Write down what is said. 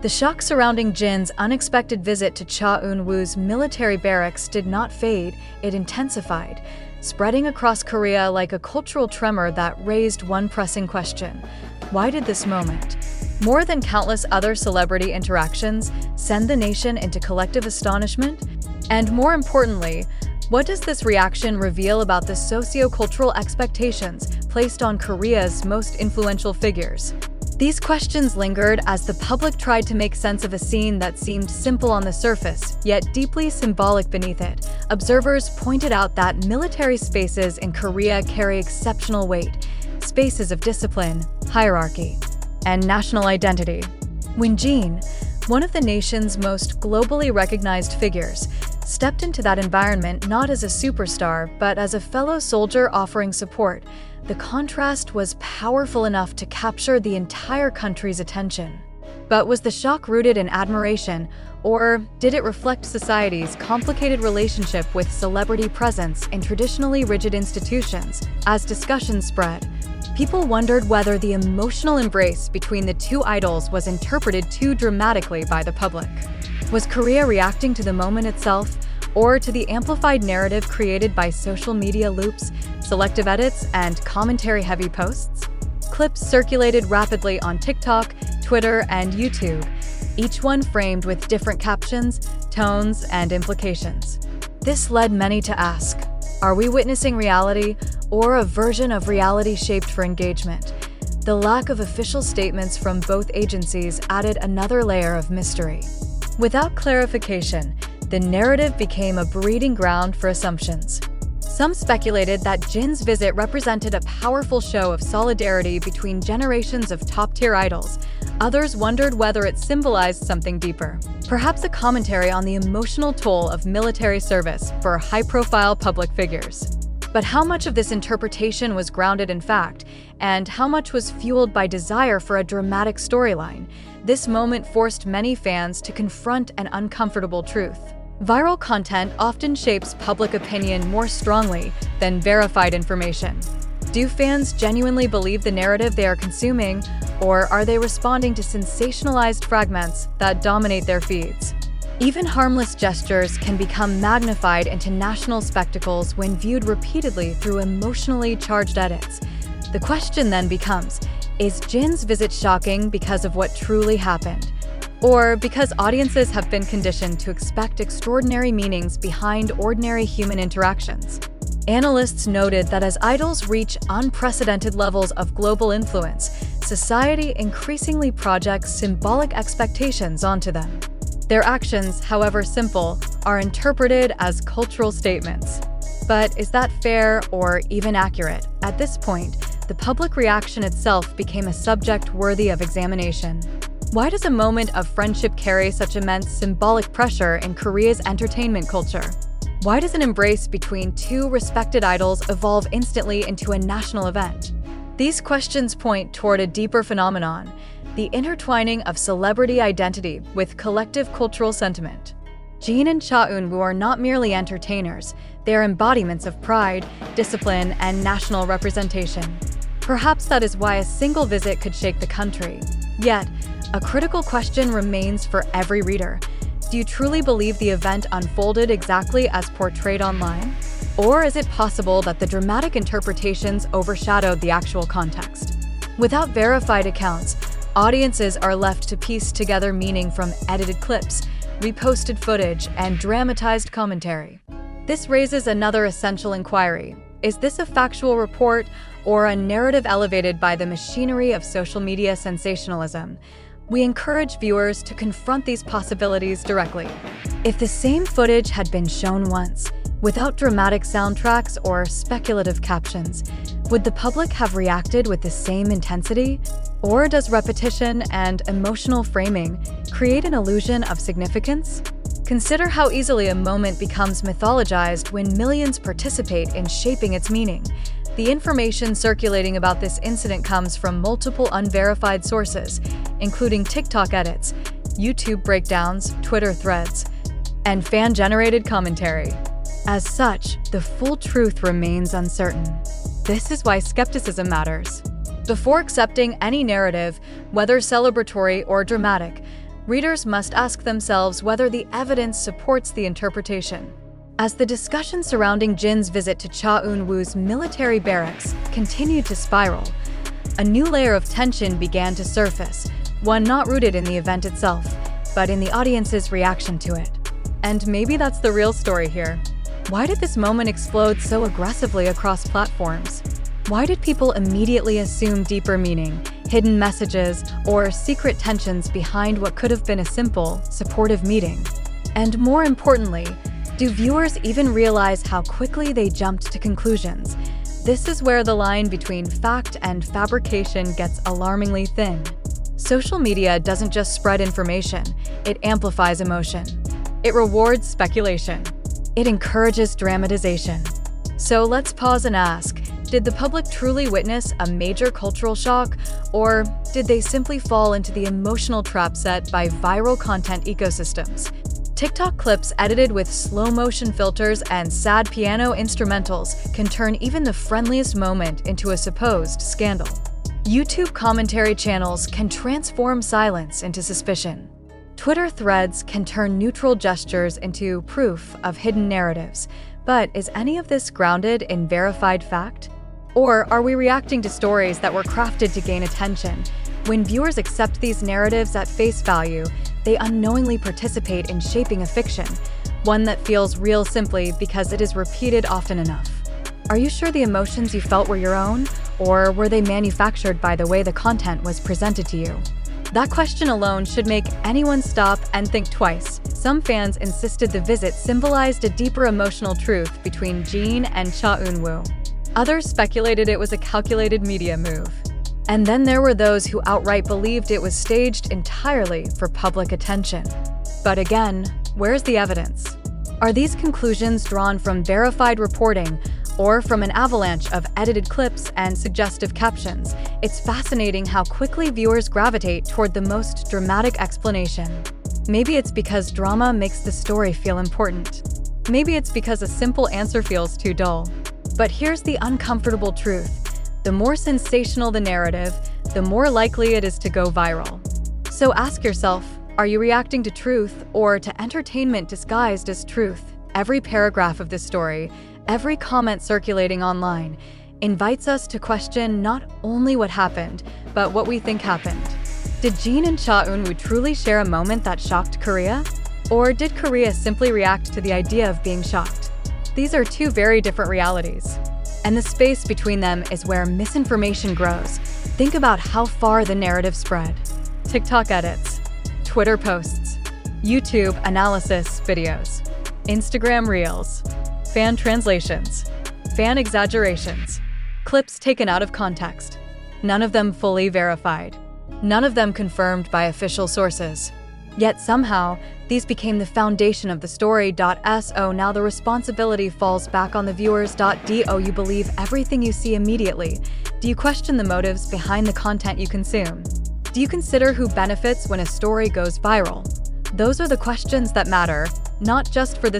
The shock surrounding Jin's unexpected visit to Cha Eun-woo's military barracks did not fade, it intensified, spreading across Korea like a cultural tremor that raised one pressing question. Why did this moment, more than countless other celebrity interactions, send the nation into collective astonishment? And more importantly, what does this reaction reveal about the socio-cultural expectations placed on Korea's most influential figures? These questions lingered as the public tried to make sense of a scene that seemed simple on the surface, yet deeply symbolic beneath it. Observers pointed out that military spaces in Korea carry exceptional weight, spaces of discipline, hierarchy, and national identity. When Jin, one of the nation's most globally recognized figures, stepped into that environment not as a superstar, but as a fellow soldier offering support, the contrast was powerful enough to capture the entire country's attention. But was the shock rooted in admiration, or did it reflect society's complicated relationship with celebrity presence in traditionally rigid institutions? As discussions spread, people wondered whether the emotional embrace between the two idols was interpreted too dramatically by the public. Was Korea reacting to the moment itself, or to the amplified narrative created by social media loops, selective edits, and commentary-heavy posts? Clips circulated rapidly on TikTok, Twitter, and YouTube, each one framed with different captions, tones, and implications. This led many to ask, are we witnessing reality, or a version of reality shaped for engagement? The lack of official statements from both agencies added another layer of mystery. Without clarification, the narrative became a breeding ground for assumptions. Some speculated that Jin's visit represented a powerful show of solidarity between generations of top-tier idols. Others wondered whether it symbolized something deeper, perhaps a commentary on the emotional toll of military service for high-profile public figures. But how much of this interpretation was grounded in fact, and how much was fueled by desire for a dramatic storyline? This moment forced many fans to confront an uncomfortable truth. Viral content often shapes public opinion more strongly than verified information. Do fans genuinely believe the narrative they are consuming, or are they responding to sensationalized fragments that dominate their feeds? Even harmless gestures can become magnified into national spectacles when viewed repeatedly through emotionally charged edits. The question then becomes, is Jin's visit shocking because of what truly happened? Or because audiences have been conditioned to expect extraordinary meanings behind ordinary human interactions? Analysts noted that as idols reach unprecedented levels of global influence, society increasingly projects symbolic expectations onto them. Their actions, however simple, are interpreted as cultural statements. But is that fair or even accurate? At this point, the public reaction itself became a subject worthy of examination. Why does a moment of friendship carry such immense symbolic pressure in Korea's entertainment culture? Why does an embrace between two respected idols evolve instantly into a national event? These questions point toward a deeper phenomenon, the intertwining of celebrity identity with collective cultural sentiment. Jin and Cha Eun-woo are not merely entertainers, they are embodiments of pride, discipline, and national representation. Perhaps that is why a single visit could shake the country. Yet, a critical question remains for every reader. Do you truly believe the event unfolded exactly as portrayed online? Or is it possible that the dramatic interpretations overshadowed the actual context? Without verified accounts, audiences are left to piece together meaning from edited clips, reposted footage, and dramatized commentary. This raises another essential inquiry. Is this a factual report or a narrative elevated by the machinery of social media sensationalism? We encourage viewers to confront these possibilities directly. If the same footage had been shown once, without dramatic soundtracks or speculative captions, would the public have reacted with the same intensity? Or does repetition and emotional framing create an illusion of significance? Consider how easily a moment becomes mythologized when millions participate in shaping its meaning. The information circulating about this incident comes from multiple unverified sources, including TikTok edits, YouTube breakdowns, Twitter threads, and fan-generated commentary. As such, the full truth remains uncertain. This is why skepticism matters. Before accepting any narrative, whether celebratory or dramatic, Readers must ask themselves whether the evidence supports the interpretation. As the discussion surrounding Jin's visit to Cha Eun-woo's military barracks continued to spiral, a new layer of tension began to surface, one not rooted in the event itself, but in the audience's reaction to it. And maybe that's the real story here. Why did this moment explode so aggressively across platforms? Why did people immediately assume deeper meaning, hidden messages, or secret tensions behind what could have been a simple, supportive meeting? And more importantly, do viewers even realize how quickly they jumped to conclusions? This is where the line between fact and fabrication gets alarmingly thin. Social media doesn't just spread information, it amplifies emotion. It rewards speculation. It encourages dramatization. So let's pause and ask, did the public truly witness a major cultural shock, or did they simply fall into the emotional trap set by viral content ecosystems? TikTok clips edited with slow-motion filters and sad piano instrumentals can turn even the friendliest moment into a supposed scandal. YouTube commentary channels can transform silence into suspicion. Twitter threads can turn neutral gestures into proof of hidden narratives. But is any of this grounded in verified fact? Or are we reacting to stories that were crafted to gain attention? When viewers accept these narratives at face value, they unknowingly participate in shaping a fiction, one that feels real simply because it is repeated often enough. Are you sure the emotions you felt were your own, or were they manufactured by the way the content was presented to you? That question alone should make anyone stop and think twice. Some fans insisted the visit symbolized a deeper emotional truth between Jin and Cha Eun-woo. Others speculated it was a calculated media move. And then there were those who outright believed it was staged entirely for public attention. But again, where's the evidence? Are these conclusions drawn from verified reporting or from an avalanche of edited clips and suggestive captions? It's fascinating how quickly viewers gravitate toward the most dramatic explanation. Maybe it's because drama makes the story feel important. Maybe it's because a simple answer feels too dull. But here's the uncomfortable truth. The more sensational the narrative, the more likely it is to go viral. So ask yourself, are you reacting to truth or to entertainment disguised as truth? Every paragraph of this story, every comment circulating online, invites us to question not only what happened, but what we think happened. Did Jin and Cha Eun-woo truly share a moment that shocked Korea? Or did Korea simply react to the idea of being shocked? These are two very different realities. And the space between them is where misinformation grows. Think about how far the narrative spread. TikTok edits, Twitter posts, YouTube analysis videos, Instagram reels, fan translations, fan exaggerations, clips taken out of context. None of them fully verified. None of them confirmed by official sources. Yet somehow, these became the foundation of the story. So now the responsibility falls back on the viewers. Do you believe everything you see immediately? Do you question the motives behind the content you consume? Do you consider who benefits when a story goes viral? Those are the questions that matter, not just for the